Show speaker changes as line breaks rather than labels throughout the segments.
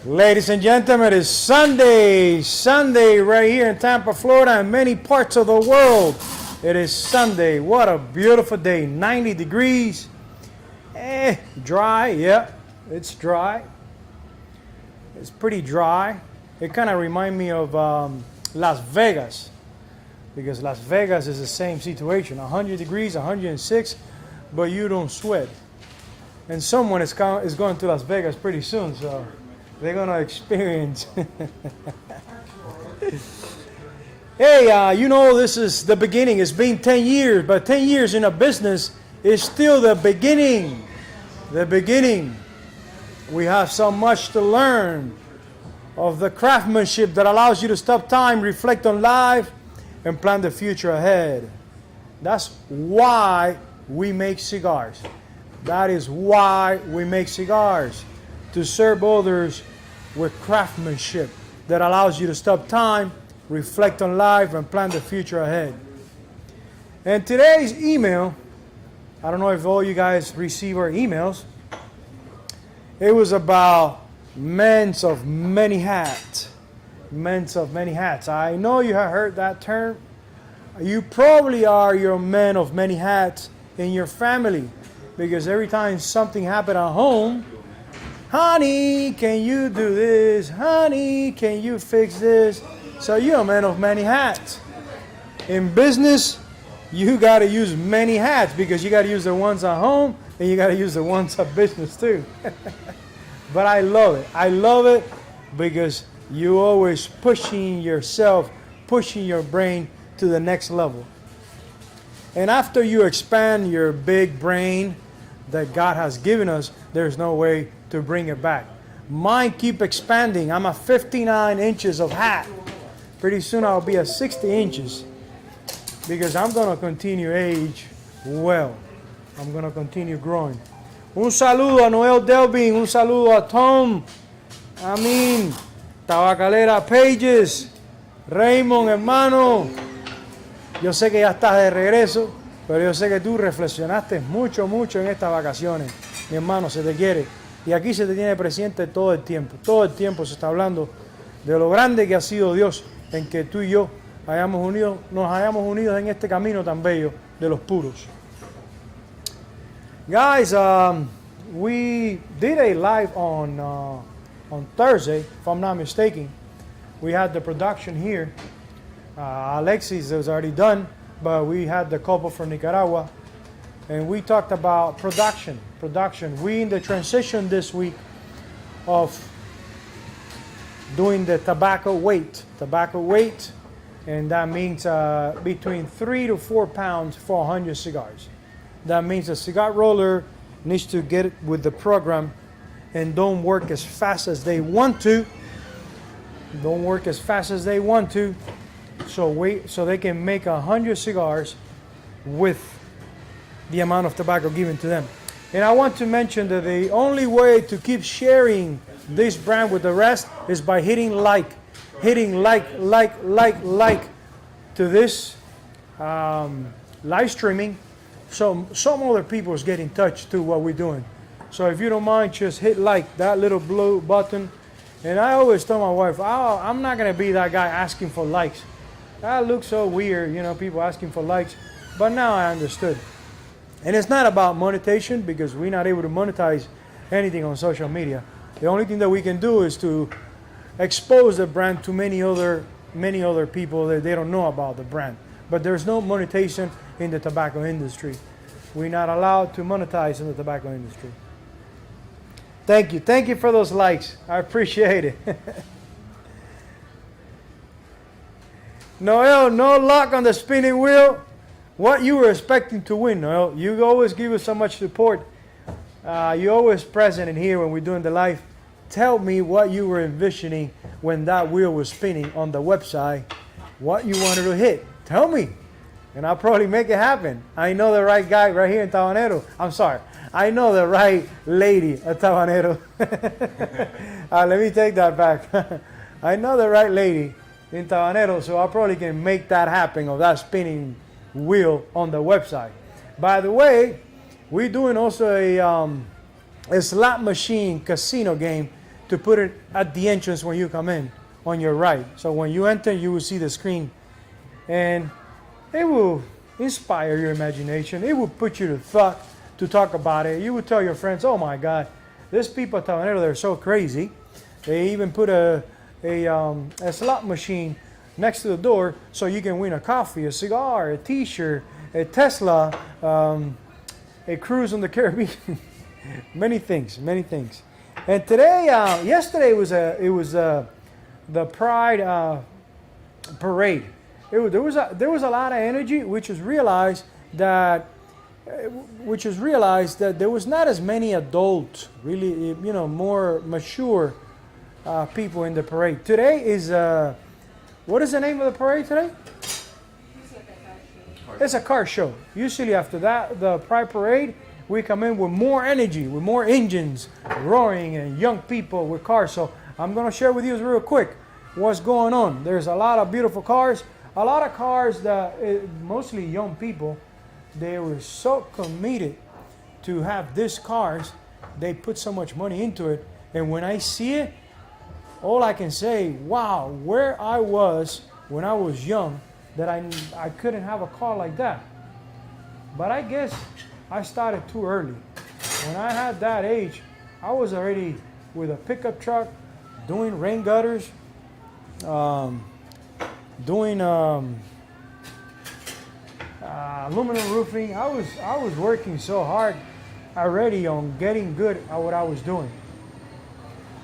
Ladies and gentlemen, it's Sunday right here in Tampa, Florida, and many parts of the world. It is Sunday. What a beautiful day. 90 degrees. Dry. Yeah, it's dry. It's pretty dry. It kind of reminds me of Las Vegas, because Las Vegas is the same situation. 100 degrees, 106, but you don't sweat. And someone is going to Las Vegas pretty soon, so they're going to experience. Hey, this is the beginning. It's been 10 years, but 10 years in a business is still the beginning. The beginning. We have so much to learn of the craftsmanship that allows you to stop time, reflect on life, and plan the future ahead. That's why we make cigars. That is why we make cigars. To serve others with craftsmanship that allows you to stop time, reflect on life, and plan the future ahead. And today's email, I don't know if all you guys receive our emails. It was about men of many hats. Men of many hats. I know you have heard that term. You probably are your men of many hats in your family, because every time something happens at home, honey, can you do this? Honey, can you fix this? So you're a man of many hats. In business, you got to use many hats, because you got to use the ones at home and you got to use the ones at business too. But I love it. I love it because you always pushing yourself, pushing your brain to the next level. And after you expand your big brain that God has given us, there's no way to bring it back. Mine keep expanding. I'm at 59 inches of hat. Pretty soon I'll be at 60 inches, because I'm going to continue age well. I'm going to continue growing. Un saludo a Noel Delvin, un saludo a Tom, Tabacalera Pages, Raymond, hermano. Yo sé que ya estás de regreso, pero yo sé que tú reflexionaste mucho en estas vacaciones. Mi hermano, se te quiere. Y aquí se te tiene presente todo el tiempo. Todo el tiempo se está hablando de lo grande que ha sido Dios en que tú y yo nos hayamos unido en este camino tan bello de los puros. Guys, we did a live on Thursday, if I'm not mistaken. We had the production here. Alexis was already done, but we had the couple from Nicaragua, and we talked about production. We in the transition this week of doing the tobacco weight, and that means between 3 to 4 pounds for 100 cigars. That means a cigar roller needs to get with the program and don't work as fast as they want to. So they can make 100 cigars with the amount of tobacco given to them. And I want to mention that the only way to keep sharing this brand with the rest is by hitting like to this live streaming. So some other people is getting in touch to what we're doing. So if you don't mind, just hit like, that little blue button. And I always tell my wife, I'm not going to be that guy asking for likes. That looks so weird, people asking for likes. But now I understood. And it's not about monetization, because we're not able to monetize anything on social media. The only thing that we can do is to expose the brand to many other people that they don't know about the brand. But there's no monetization in the tobacco industry. We're not allowed to monetize in the tobacco industry. Thank you for those likes. I appreciate it. Noel, no luck on the spinning wheel. What you were expecting to win, Noel? You always give us so much support. You're always present in here when we're doing the live. Tell me what you were envisioning when that wheel was spinning on the website. What you wanted to hit. Tell me, and I'll probably make it happen. I know the right guy right here in Tabanero. I know the right lady at Tabanero. Let me take that back. I know the right lady in Tabanero, so I probably can make that happen, of that spinning wheel on the website. By the way, we're doing also a slot machine casino game to put it at the entrance when you come in on your right. So when you enter, you will see the screen, and it will inspire your imagination. It will put you to thought to talk about it. You will tell your friends, "Oh my God, these people at Tabanero, they're so crazy." They even put a slot machine next to the door so you can win a coffee, a cigar, a T-shirt, a Tesla, a cruise on the Caribbean, many things, many things. And today, yesterday was the Pride parade. There was a lot of energy, which is realized that there was not as many adult, really, more mature people in the parade. Today is what is the name of the parade today? It's a car show. Usually after that, the Pride Parade, we come in with more energy, with more engines roaring and young people with cars. So I'm going to share with you real quick what's going on. There's a lot of beautiful cars. A lot of cars that, mostly young people, they were so committed to have these cars. They put so much money into it. And when I see it, all I can say, wow, where I was when I was young, that I couldn't have a car like that. But I guess I started too early. When I had that age, I was already with a pickup truck, doing rain gutters, doing aluminum roofing. I was working so hard already on getting good at what I was doing.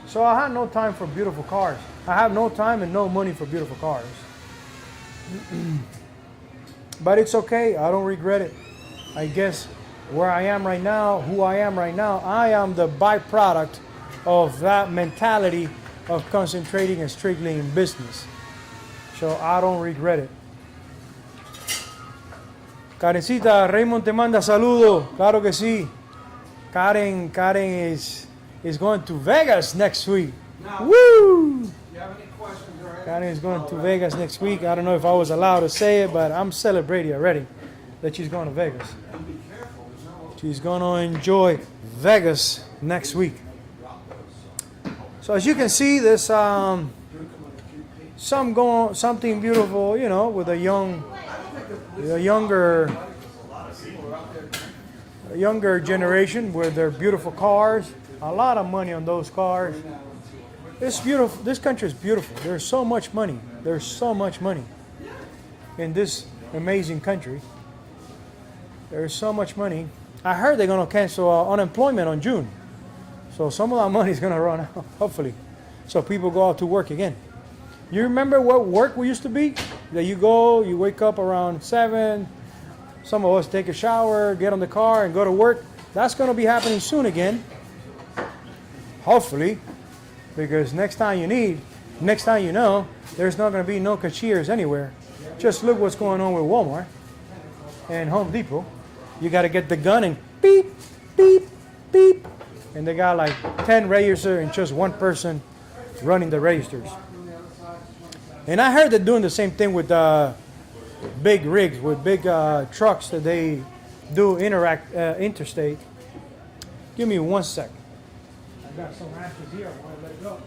So I had no time for beautiful cars. I have no time and no money for beautiful cars. But it's okay. I don't regret it. I guess where I am right now, who I am right now, I am the byproduct of that mentality of concentrating and strictly in business. So I don't regret it. Karencita, Raymond te manda saludo. Claro que sí. Karen is going to Vegas next week.
Now,
Woo!
you have any questions or
Karen is going to Vegas next week. I don't know if I was allowed to say it, but I'm celebrating already that she's going to Vegas.
And be careful.
She's going to enjoy Vegas next week. So as you can see, there's something beautiful, with a younger generation with their beautiful cars. A lot of money on those cars. It's beautiful. This country is beautiful. There's so much money. There's so much money in this amazing country. There's so much money. I heard they're going to cancel unemployment on June. So some of that money is going to run out, hopefully. So people go out to work again. You remember what work we used to be? That you wake up around 7. Some of us take a shower, get on the car, and go to work. That's going to be happening soon again. Hopefully. Because next time you know, there's not going to be no cashiers anywhere. Just look what's going on with Walmart and Home Depot. You got to get the gun and beep, beep, beep. And they got like 10 registers and just one person running the registers. And I heard they're doing the same thing with big rigs, with big trucks that they do interstate. Give me 1 sec. I got some ashes here. I want to let it go.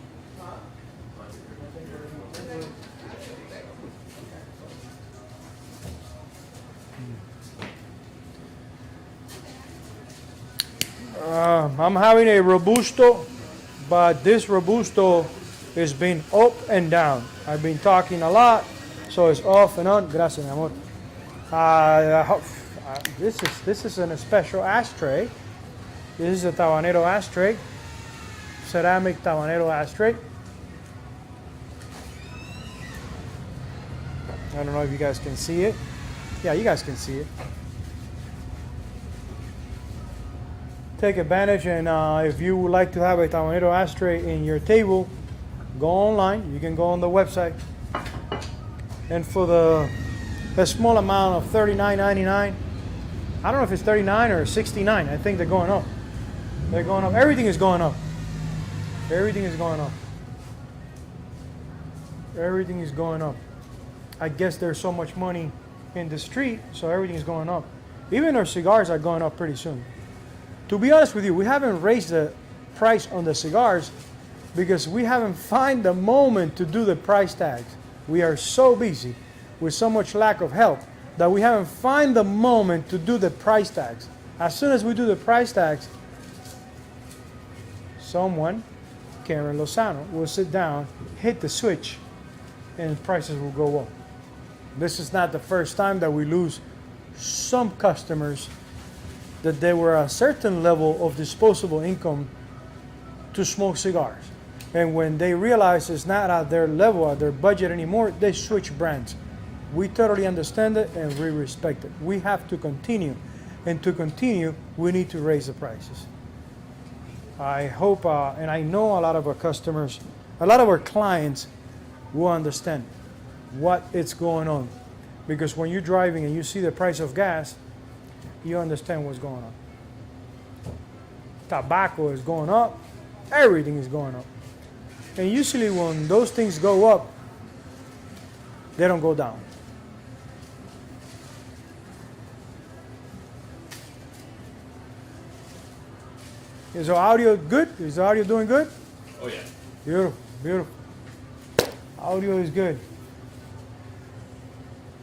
I'm having a Robusto, but this Robusto is being up and down. I've been talking a lot, so it's off and on. Gracias, mi amor. This is a special ashtray. This is a Tabanero ashtray, ceramic Tabanero ashtray. I don't know if you guys can see it. Yeah, you guys can see it. Take advantage, and if you would like to have a Tabanero ashtray in your table, go online. You can go on the website, and for the small amount of $39.99, I don't know if it's $39 or $69. I think they're going up. They're going up. Everything is going up. Everything is going up. Everything is going up. I guess there's so much money in the street, so everything is going up. Even our cigars are going up pretty soon. To be honest with you, we haven't raised the price on the cigars because we haven't found the moment to do the price tags. We are so busy with so much lack of help that we haven't found the moment to do the price tags. As soon as we do the price tags, someone, Karen Lozano, will sit down, hit the switch, and prices will go up. This is not the first time that we lose some customers that they were a certain level of disposable income to smoke cigars. And when they realize it's not at their level, at their budget anymore, they switch brands. We totally understand it and we respect it. We have to continue. And to continue, we need to raise the prices. I hope, and I know a lot of our customers, a lot of our clients will understand what is going on. Because when you're driving and you see the price of gas, you understand what's going on. Tobacco is going up, everything is going up. And usually when those things go up, they don't go down. Is the audio good? Is the audio doing good?
Oh yeah.
Beautiful, beautiful. Audio is good.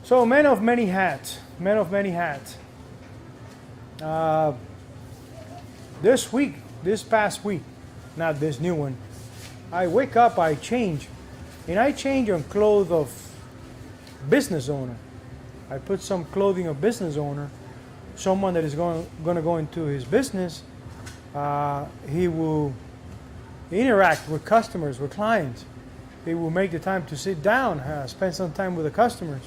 So, men of many hats. Men of many hats. This past week, not this new one, I wake up, I change. And I change on clothes of business owner. I put some clothing of business owner. Someone that is going to go into his business. He will interact with customers, with clients. He will make the time to sit down, spend some time with the customers.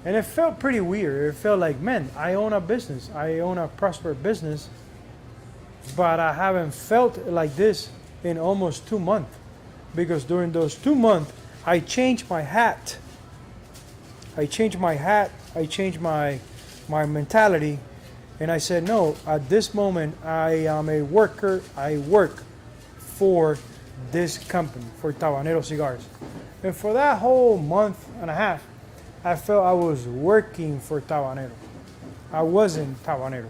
And it felt pretty weird. It felt like, man, I own a business. I own a prosperous business. But I haven't felt like this in almost 2 months. Because during those 2 months, I changed my hat. I changed my hat. I changed my mentality. And I said, no, at this moment, I am a worker. I work for this company, for Tabanero Cigars. And for that whole month and a half, I felt I was working for Tabanero. I wasn't Tabanero.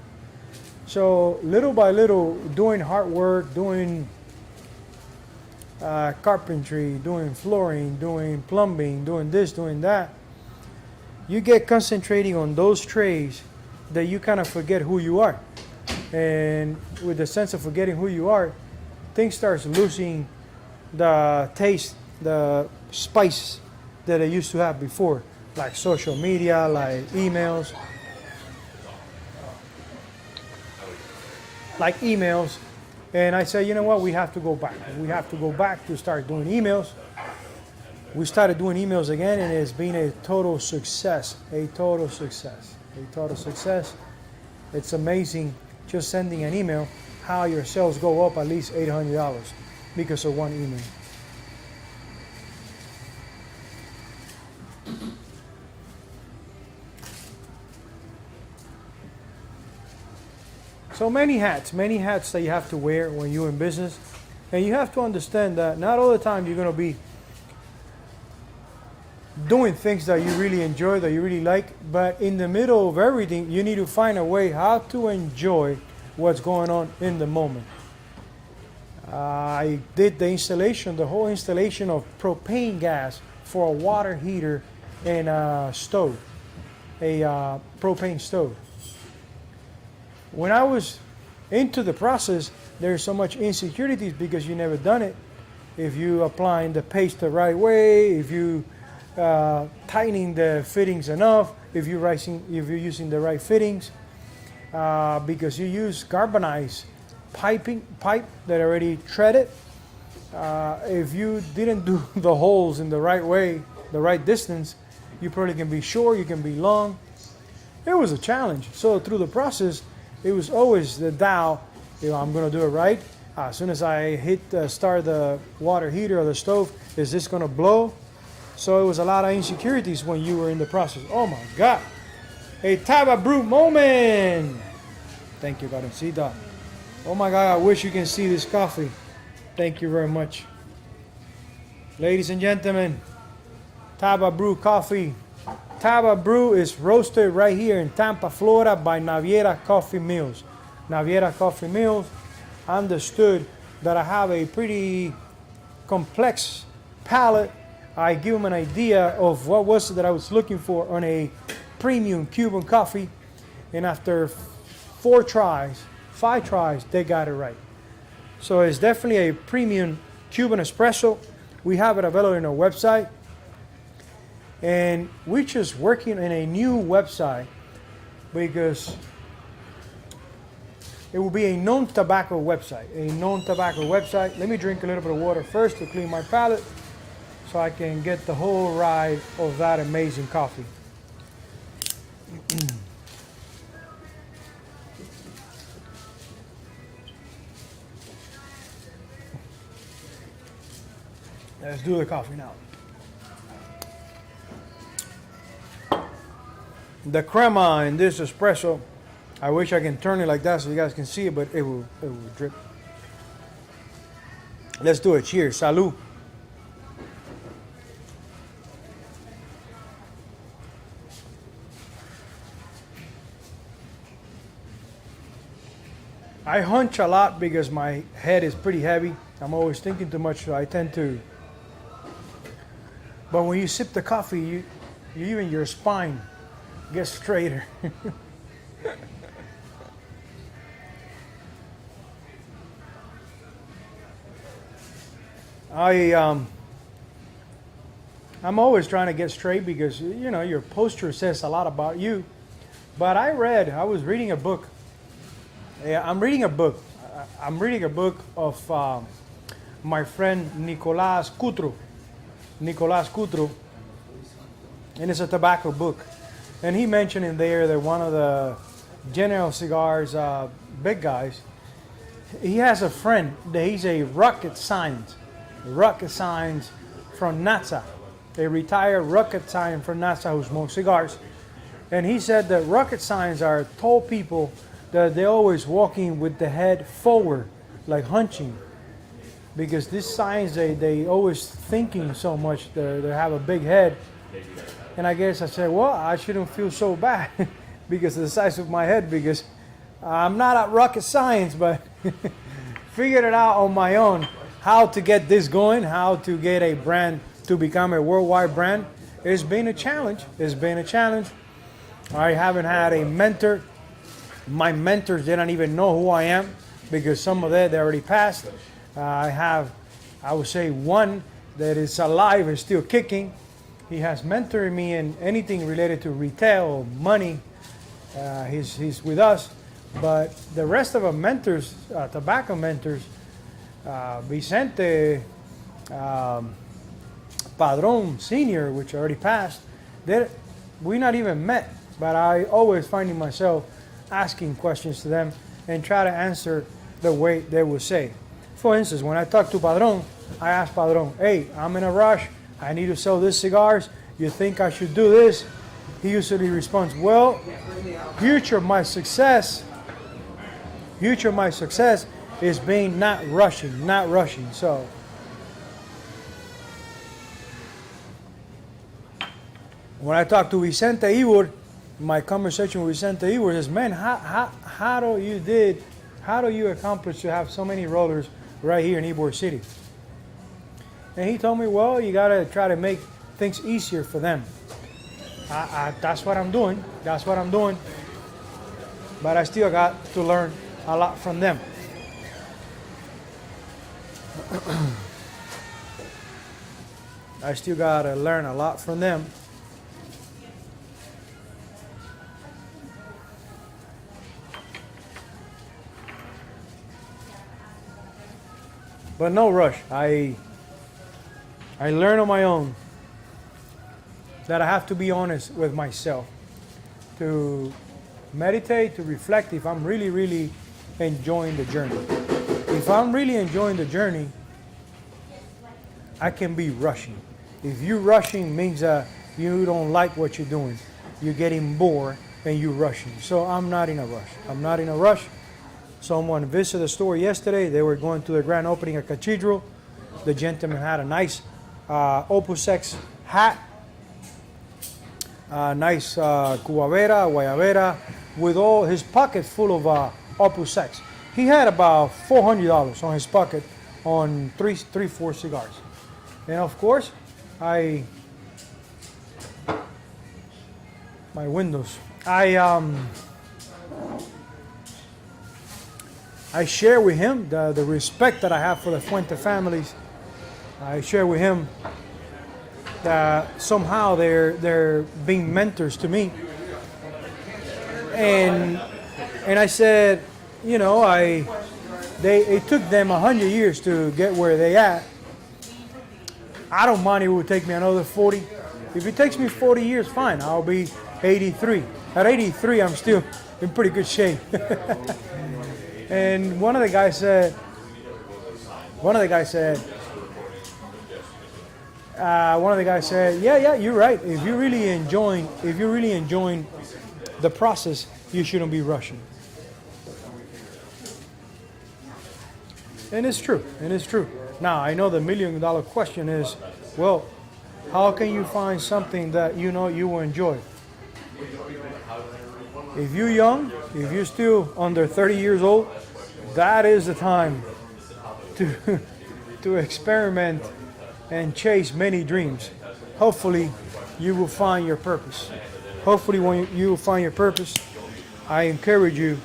So little by little, doing hard work, doing carpentry, doing flooring, doing plumbing, doing this, doing that, you get concentrating on those trades that you kind of forget who you are. And with the sense of forgetting who you are, things starts losing the taste, the spice that I used to have before, like social media, like emails. And I said, you know what, we have to go back. We have to go back to start doing emails. We started doing emails again, and it's been a total success. A total success. It's amazing just sending an email how your sales go up at least $800 because of one email. So many hats that you have to wear when you're in business. And you have to understand that not all the time you're going to be doing things that you really enjoy, that you really like, but in the middle of everything, you need to find a way how to enjoy what's going on in the moment. I did the whole installation of propane gas for a water heater and a stove, a propane stove. When I was into the process, there's so much insecurities because you never done it. If you applying the paste the right way, if you tightening the fittings enough, if you're using the right fittings, because you use galvanized pipe that already threaded. If you didn't do the holes in the right way, the right distance, you probably can be short, you can be long. It was a challenge. So through the process, it was always the doubt, I'm going to do it right. As soon as I start the water heater or the stove, is this going to blow? So it was a lot of insecurities when you were in the process. Oh my God. A Taba Brew moment. Thank you, Karencita. Oh my God, I wish you can see this coffee. Thank you very much. Ladies and gentlemen, Taba Brew coffee. Taba Brew is roasted right here in Tampa, Florida by Naviera Coffee Mills. Naviera Coffee Mills understood that I have a pretty complex palate, I give them an idea of what was it that I was looking for on a premium Cuban coffee, and after 5 tries, they got it right. So it's definitely a premium Cuban espresso. We have it available on our website, and we're just working on a new website because it will be a non-tobacco website. Let me drink a little bit of water first to clean my palate so I can get the whole ride of that amazing coffee. Let's do the coffee now. The crema in this espresso, I wish I can turn it like that so you guys can see it, but it will drip. Let's do it. Cheers. Salud. I hunch a lot because my head is pretty heavy. I'm always thinking too much, so I tend to. But when you sip the coffee, even your spine gets straighter. I'm always trying to get straight because your posture says a lot about you. But I was reading a book. I'm reading a book. I'm reading a book of my friend Nicolás Cutro. And it's a tobacco book. And he mentioned in there that one of the General Cigars big guys, he has a friend that he's a rocket science from NASA, a retired rocket scientist from NASA who smokes cigars. And he said that rocket science are tall people that they're always walking with the head forward, like hunching. Because this science, they always thinking so much, they have a big head. And I guess I said, well, I shouldn't feel so bad because of the size of my head, because I'm not at rocket science, but figured it out on my own how to get this going, how to get a brand to become a worldwide brand. It's been a challenge. I haven't had a mentor. My mentors didn't even know who I am because some of that they already passed. I have, I would say, one that is alive and still kicking. He has mentored me in anything related to retail, money. He's with us. But the rest of our mentors, tobacco mentors, Vicente, Padron Sr., which already passed, we not even met. But I always finding myself asking questions to them and try to answer the way they would say. For instance, when I talk to Padron, I ask Padron, hey, I'm in a rush. I need to sell these cigars. You think I should do this? He usually responds, well, future of my success is being not rushing. So when I talk to Vicente Ivor, my conversation with Vicente Ivor is, man, how do you accomplish to have so many rollers right here in Ybor City? And he told me, well, you got to try to make things easier for them. That's what I'm doing. But I still got to learn a lot from them. I still got to learn a lot from them. But no rush. I learn on my own that I have to be honest with myself, to meditate, to reflect if I'm really, really enjoying the journey. If I'm really enjoying the journey, I can be rushing. If you're rushing, means you don't like what you're doing. You're getting bored and you're rushing. So I'm not in a rush. Someone visited the store yesterday. They were going to the grand opening at Cathedral. The gentleman had a nice Opus X hat, nice Guayabera, with all his pocket full of Opus X. he had about $400 on his pocket on four cigars. And of course, my windows. I share with him the respect that I have for the Fuente families. I share with him that somehow they're being mentors to me. And I said, you know, it took them 100 years to get where they at. I don't mind if it would take me another 40. If it takes me 40 years, fine. I'll be 83. At 83, I'm still in pretty good shape. And one of the guys said, yeah, you're right. If you're really enjoying the process, you shouldn't be rushing. And it's true. Now, I know the $1 million question is, well, how can you find something that you know you will enjoy? If you're young, if you're still under 30 years old, that is the time to experiment and chase many dreams. Hopefully, you will find your purpose. Hopefully, when you will find your purpose, I encourage you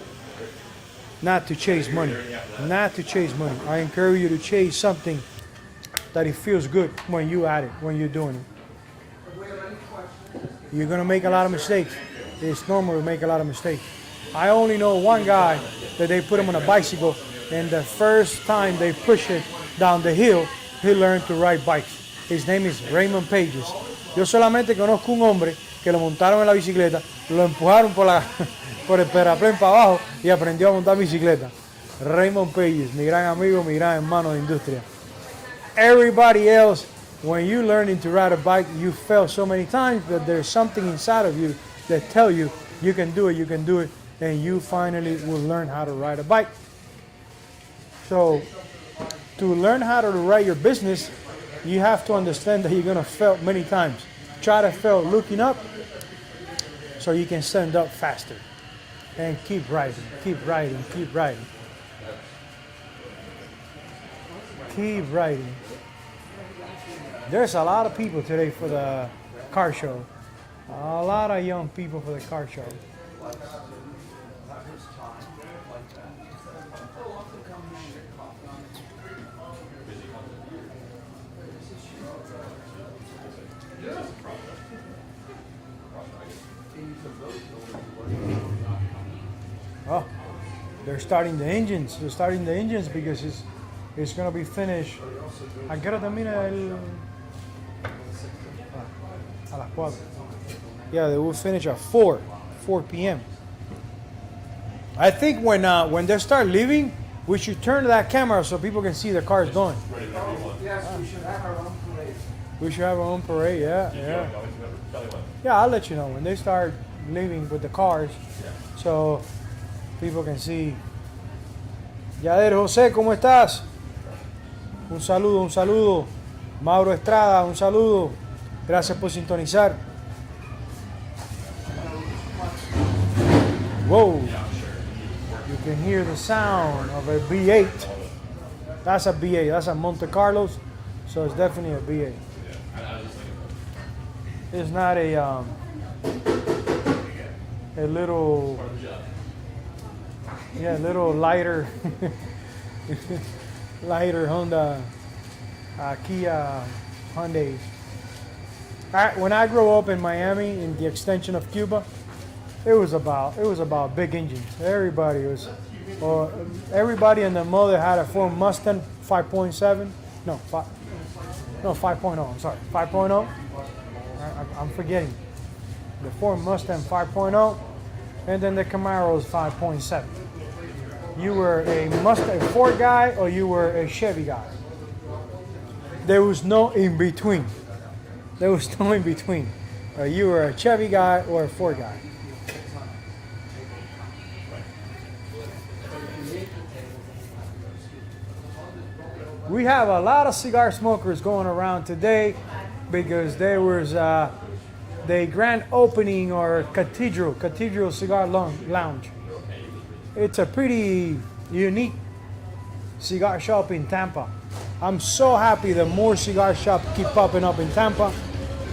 not to chase money. I encourage you to chase something that it feels good when you're at it, when you're doing it. You're going to make a lot of mistakes. It's normal to make a lot of mistakes. I only know one guy that they put him on a bicycle, and the first time they push it down the hill, he learned to ride bikes. His name is Raymond Pages. Yo solamente conozco un hombre que lo montaron en la bicicleta, lo empujaron por el peraplén para abajo y aprendió a montar bicicleta. Raymond Pages, mi gran amigo, mi gran hermano de industria. Everybody else, when you learning to ride a bike, you fail so many times, but there's something inside of you that tell you you can do it, and you finally will learn how to ride a bike. So, to learn how to ride your business, you have to understand that you're going to fail many times. Try to fail looking up so you can stand up faster. And keep riding. Keep riding. There's a lot of people today for the car show. A lot of young people for the car show. Oh, they're starting the engines. Because it's going to be finished. ¿A qué hora termina a las 4. Yeah, they will finish at 4 p.m. I think when they start leaving, we should turn that camera so people can see the cars going.
Yes, we should have our own parade.
We should have our own parade, yeah. Yeah, I'll let you know when they start leaving with the cars so people can see. Yader José, ¿cómo estás? Un saludo. Mauro Estrada, un saludo. Gracias por sintonizar. Whoa. You can hear the sound of a B8. That's a B8. That's a Monte Carlos. So it's definitely a B8. It's not a little lighter Honda Kia Hyundai. When I grew up in Miami, in the extension of Cuba, it was about big engines. Everybody and their mother had a Ford Mustang 5.7. No, 5.0. I'm sorry, 5.0. I'm forgetting. The Ford Mustang 5.0, and then the Camaro's 5.7. You were a Ford guy or you were a Chevy guy. There was no in between. You were a Chevy guy or a Ford guy. We have a lot of cigar smokers going around today because there was the grand opening or Cathedral Cigar Lounge. It's a pretty unique cigar shop in Tampa. I'm so happy that more cigar shops keep popping up in Tampa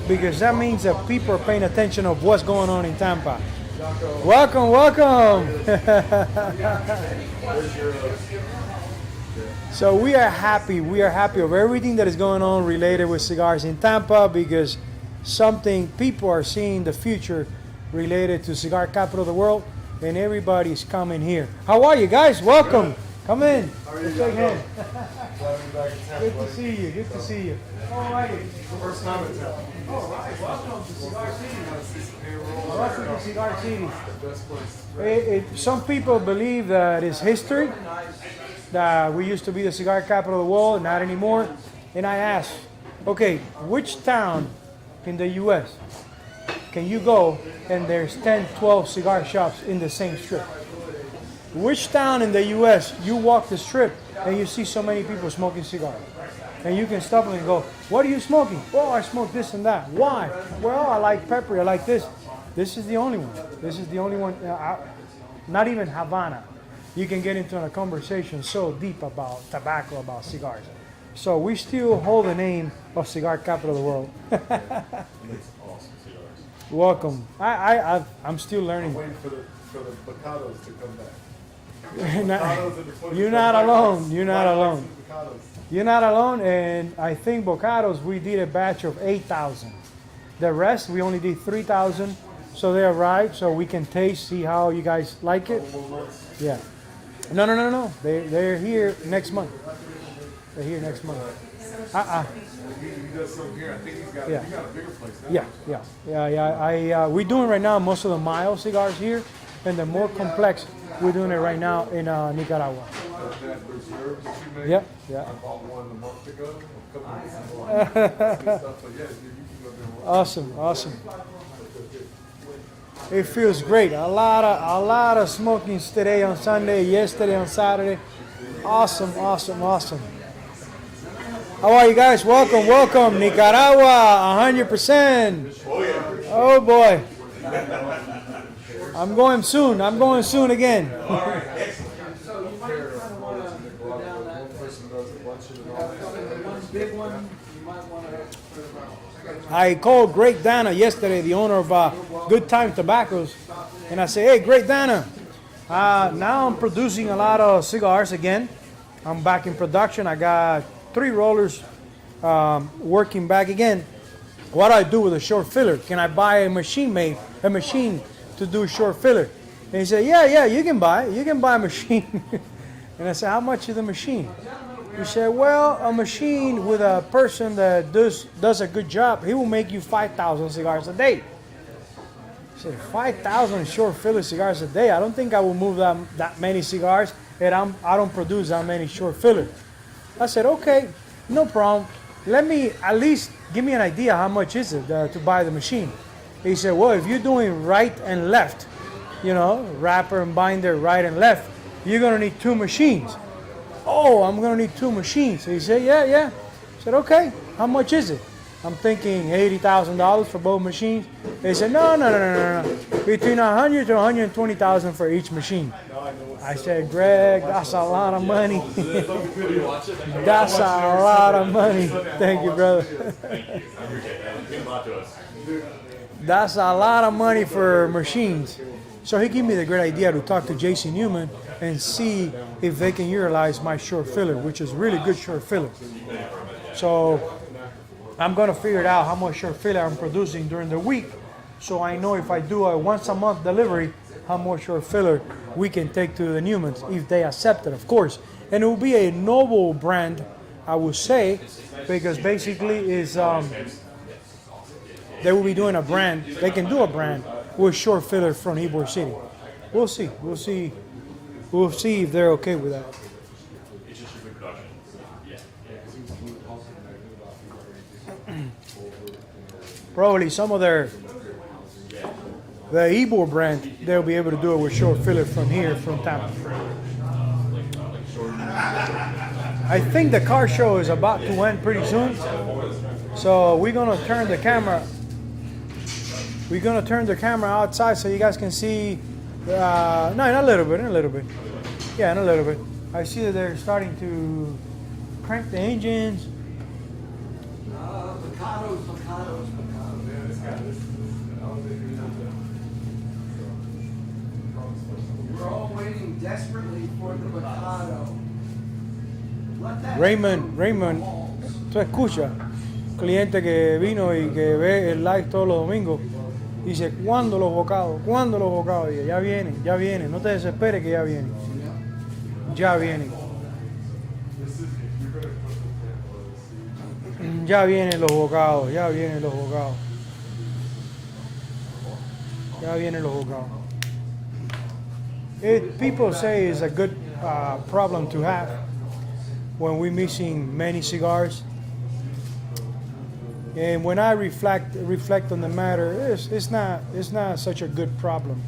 because that means that people are paying attention of what's going on in Tampa. Welcome, welcome. So we are happy of everything that is going on related with cigars in Tampa because people are seeing the future related to cigar capital of the world and everybody's coming here. How are you guys? Welcome. Come in. Let's shake hands. Good to see you. Good to see you. How are you?
First time in town.
All right. Welcome to Cigar City. Welcome to Cigar City.
Best place.
Some people believe that it's history, that we used to be the cigar capital of the world, not anymore. And I asked, okay, which town in the U.S. can you go and there's 10, 12 cigar shops in the same strip? Which town in the U.S. you walk the strip and you see so many people smoking cigars? And you can stop them and go, what are you smoking? Oh, I smoke this and that. Why? Well, I like pepper, I like this. This is the only one. This is the only one, not even Havana. You can get into a conversation so deep about tobacco, about cigars. So we still hold the name of cigar capital of the world.
It's awesome cigars.
Welcome. I'm still learning.
I'm waiting for the Bocados to come back.
You're not alone. You're not alone. You're not alone. And I think Bocados, we did a batch of 8,000. The rest, we only did 3,000. So they arrived, so we can taste, see how you guys like it. Yeah. No. They're here next month. They're here next month.
He does some here. I think he's got,
Yeah.
he got a bigger place now.
Yeah. We're doing right now most of the mild cigars here, and the more complex, we're doing it right now in Nicaragua.
That reserve that you made.
Yeah.
I bought one a month ago. A couple weeks ago. Good stuff. So yeah, you can go there and work.
Awesome. It feels great. A lot of smokings today on Sunday, yesterday on Saturday. Awesome. How are you guys? Welcome. Nicaragua, 100%. Oh boy. I'm going soon again.
So you might kind of want to go down that. One person does a bunch of it all.
One big one, you might want to put it around.
I called Great Dana yesterday, the owner of Good Time Tobaccos, and I said, hey, Great Dana, now I'm producing a lot of cigars again. I'm back in production. I got 3 rollers working back again. What do I do with a short filler? Can I buy a machine to do short filler? And he said, yeah, you can buy a machine. And I said, how much is the machine? He said, well, a machine with a person that does a good job, he will make you 5,000 cigars a day. I said, 5,000 short filler cigars a day? I don't think I will move that many cigars, and I don't produce that many short filler. I said, okay, no problem. Let me at least give me an idea how much is it to buy the machine. He said, well, if you're doing right and left, wrapper and binder right and left, you're going to need 2 machines. Oh, I'm going to need 2 machines. So he said, yeah. I said, okay, how much is it? I'm thinking $80,000 for both machines. They said, no. Between $100,000 to $120,000 for each machine. I said, Greg, that's a lot of money. That's a lot of money. Thank you, brother. That's a lot of money for machines. So he gave me the great idea to talk to JC Newman and see if they can utilize my short filler, which is really good short filler. So I'm going to figure it out how much short filler I'm producing during the week, so I know if I do a once a month delivery, how much short filler we can take to the Newmans, if they accept it, of course. And it will be a noble brand, I would say, because basically is they will be doing a brand. They can do a brand with short filler from Ybor City. We'll see if they're okay with that. Probably some of the Ybor brand, they'll be able to do it with short filler from here, from Tampa. I think the car show is about to end pretty soon, so we're gonna turn the camera. We're gonna turn the camera outside so you guys can see. No, in a little bit. Yeah, in a little bit. I see that they're starting to crank the engines.
Picados.
Yeah, this guy, this, I don't think he's into
We're all waiting desperately for the Mikado. Let that
Raymond, tú escuchas, cliente que vino y que ve el live todos los domingos, dice, ¿cuándo los bocados? ¿Cuándo los bocados? Y ya vienen, no te desesperes que ya vienen. Ya vienen.
This is, you're gonna put the camera, see.
Ya vienen los bocados, ya vienen los bocados. Ya vienen los bocados. People say it's a good problem to have when we're missing many cigars. And when I reflect on the matter, it's not such a good problem,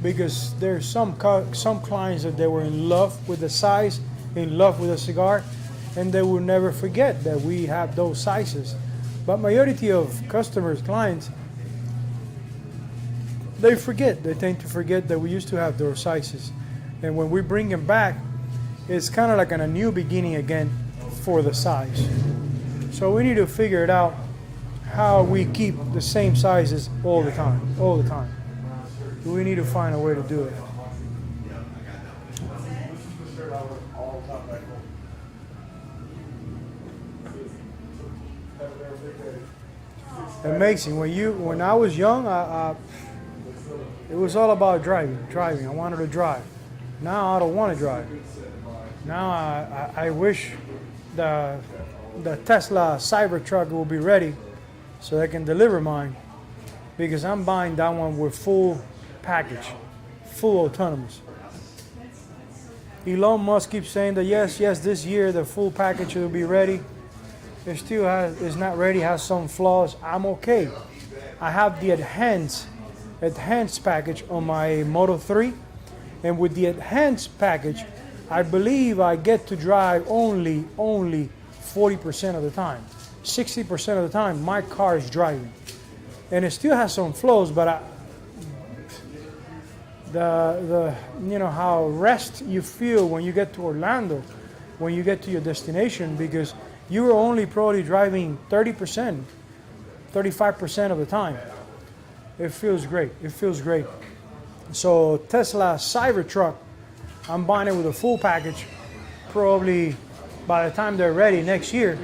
because there's some clients that they were in love with the size, in love with the cigar, and they will never forget that we have those sizes. But majority of customers, clients, they tend to forget that we used to have those sizes. And when we bring them back, it's kind of like a new beginning again for the size. So we need to figure it out how we keep the same sizes all the time. We need to find a way to do it. Amazing. When I was young, it was all about driving. I wanted to drive. Now I don't want to drive. Now I wish the Tesla Cybertruck will be ready so they can deliver mine, because I'm buying that one with full package, full autonomous. Elon Musk keeps saying that yes, this year the full package will be ready. It still is not ready, has some flaws. I'm okay. I have the enhanced package on my Moto 3, and with the enhanced package, I believe I get to drive only 40% of the time. 60% of the time, my car is driving, and it still has some flaws. But you know how rest you feel when you get to Orlando, when you get to your destination, because you are only probably driving 30%, 35% of the time. It feels great. So Tesla Cybertruck, I'm buying it with a full package. Probably by the time they're ready next year,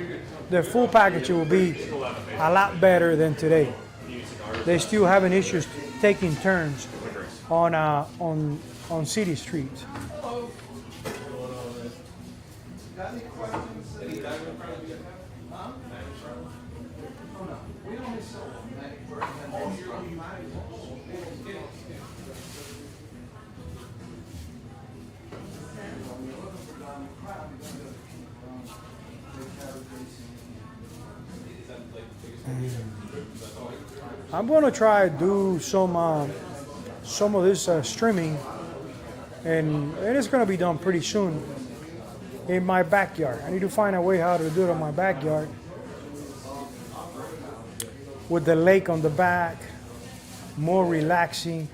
the full package will be a lot better than today. They still having issues taking turns on city streets.
Got any questions? Huh? Oh, no. We only sell one.
I'm gonna try to do some of this streaming, and it's gonna be done pretty soon in my backyard. I need to find a way how to do it in my backyard with the lake on the back, more relaxing,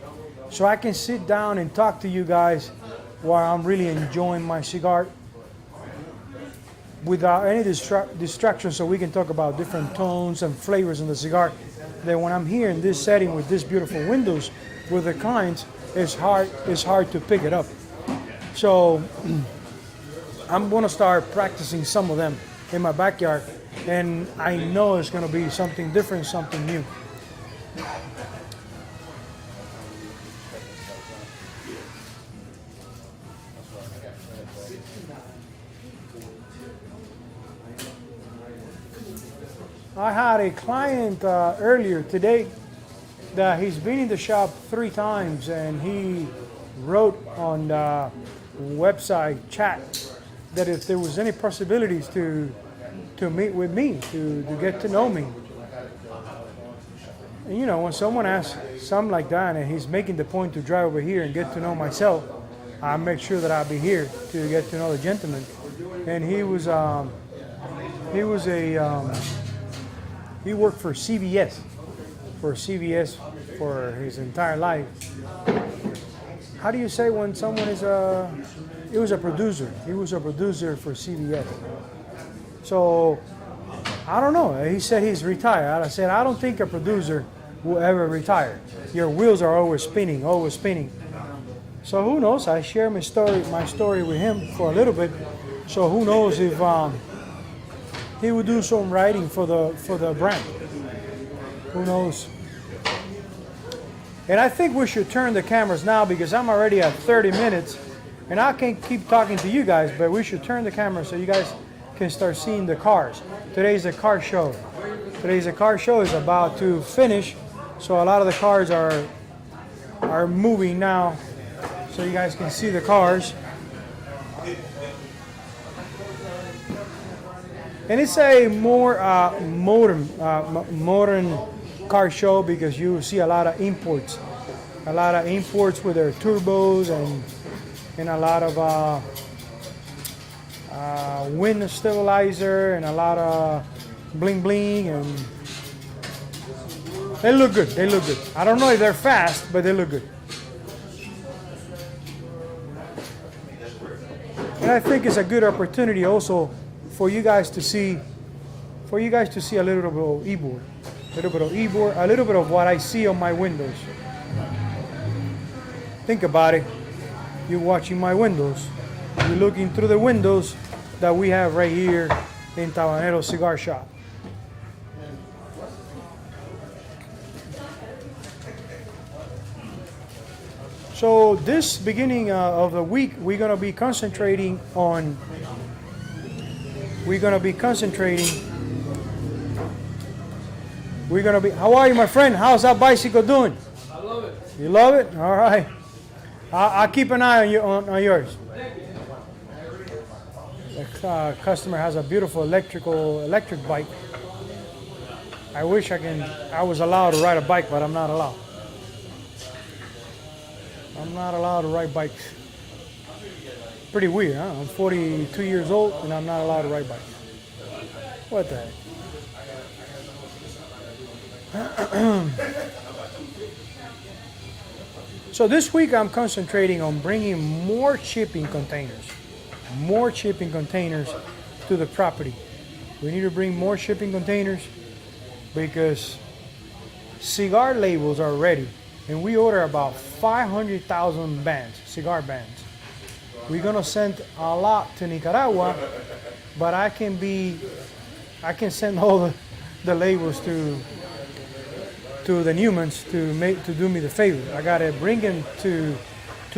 so I can sit down and talk to you guys while I'm really enjoying my cigar without any distraction, so we can talk about different tones and flavors in the cigar. Then when I'm here in this setting with these beautiful windows with the clients, it's hard to pick it up. So I'm gonna start practicing some of them in my backyard, and I know it's gonna be something different, something new. I had a client earlier today that he's been in the shop 3 times, and he wrote on the website chat that if there was any possibilities to meet with me, to get to know me. And you know, when someone asks something like that and he's making the point to drive over here and get to know myself, I make sure that I'll be here to get to know the gentleman. And he worked for CVS for his entire life. How do you say when someone is he was a producer. He was a producer for CBS. So I don't know. He said he's retired. I said I don't think a producer will ever retire. Your wheels are always spinning, always spinning. So who knows? I share my story with him for a little bit. So who knows if he would do some writing for the brand? Who knows? And I think we should turn the cameras now because I'm already at 30 minutes, and I can't keep talking to you guys. But we should turn the camera so you guys can start seeing the cars. Today's a car show. Today's a car show is about to finish, so a lot of the cars are moving now, so you guys can see the cars. And it's a more modern car show because you see a lot of imports with their turbos and a lot of wind stabilizer and a lot of bling bling, and they look good. They look good. I don't know if they're fast, but they look good. And I think it's a good opportunity also for you guys to see a little bit of e-board. A little bit of what I see on my windows. Think about it. You're watching my windows. You're looking through the windows that we have right here in Tabanero Cigar Shop. So this beginning of the week, we're gonna be concentrating. How are you, my friend? How's that bicycle doing?
I love it.
You love it? All right. I'll keep an eye on yours. The customer has a beautiful electric bike. I wish I was allowed to ride a bike, but I'm not allowed. I'm not allowed to ride bikes. Pretty weird, huh? I'm 42 years old and I'm not allowed to ride bikes. What the heck? So this week I'm concentrating on bringing more shipping containers to the property. We need to bring more shipping containers because cigar labels are ready, and we order about 500,000 cigar bands. We're gonna send a lot to Nicaragua, but I can send all the labels to the Newmans to do me the favor. I gotta bring them to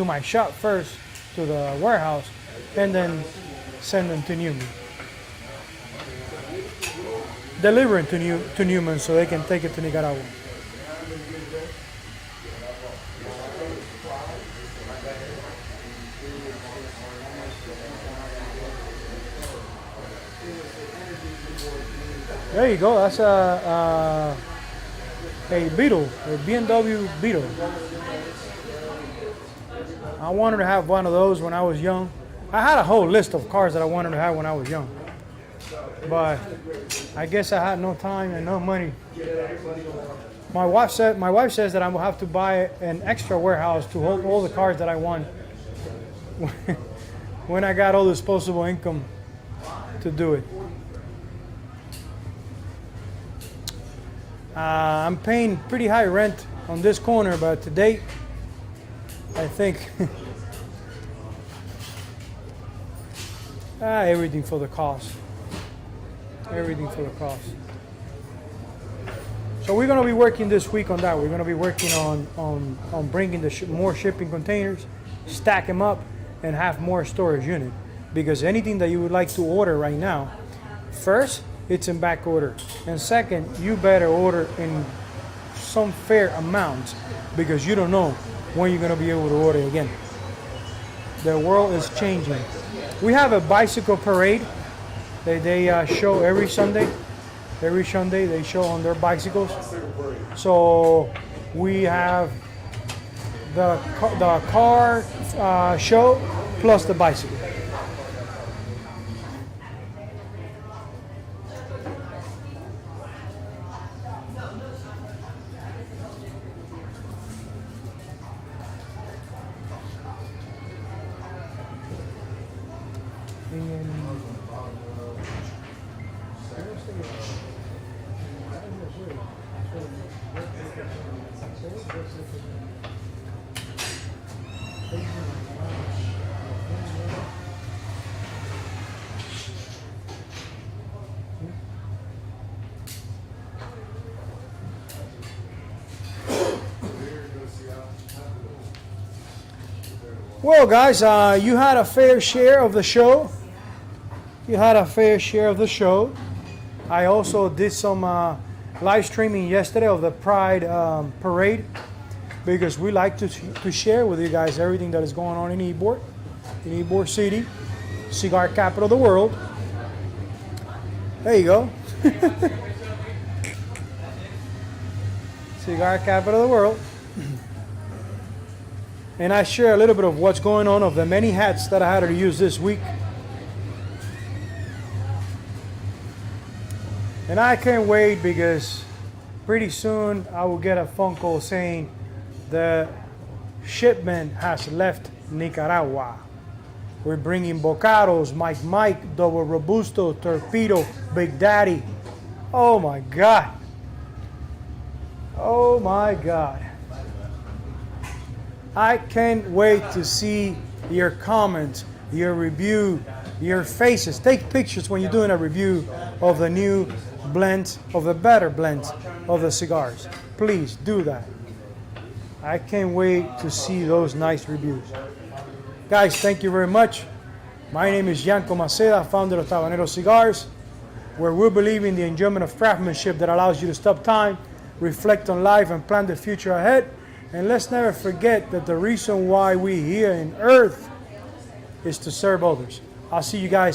my shop first, to the warehouse, and then send them to Newman. Deliver it to Newman so they can take it to Nicaragua. There you go. That's a Beetle, a BMW Beetle. I wanted to have one of those when I was young. I had a whole list of cars that I wanted to have when I was young, but I guess I had no time and no money. My wife says that I will have to buy an extra warehouse to hold all the cars that I want when I got all the disposable income to do it. I'm paying pretty high rent on this corner, but to date, I think everything for the cost. Everything for the cost. So we're going to be working this week on that. We're going to be working on bringing more shipping containers, stack them up, and have more storage unit. Because anything that you would like to order right now, first, it's in back order. And second, you better order in some fair amounts because you don't know when you're going to be able to order again. The world is changing. We have a bicycle parade. They show every Sunday. Every Sunday they show on their bicycles. So we have the car show plus the bicycle. Well, guys, you had a fair share of the show. You had a fair share of the show. I also did some live streaming yesterday of the Pride Parade because we like to share with you guys everything that is going on in Ybor City, cigar capital of the world. There you go. Cigar capital of the world. And I share a little bit of what's going on, of the many hats that I had to use this week. And I can't wait because pretty soon I will get a phone call saying the shipment has left Nicaragua. We're bringing Bocados, Mike, Double Robusto, Torpedo, Big Daddy. Oh my God. Oh my God. I can't wait to see your comments, your review, your faces. Take pictures when you're doing a review of the new blends, of the better blends of the cigars. Please do that. I can't wait to see those nice reviews. Guys, thank you very much. My name is Yanko Maceda, founder of Tabanero Cigars, where we believe in the enjoyment of craftsmanship that allows you to stop time, reflect on life, and plan the future ahead. And let's never forget that the reason why we're here on earth is to serve others. I'll see you guys.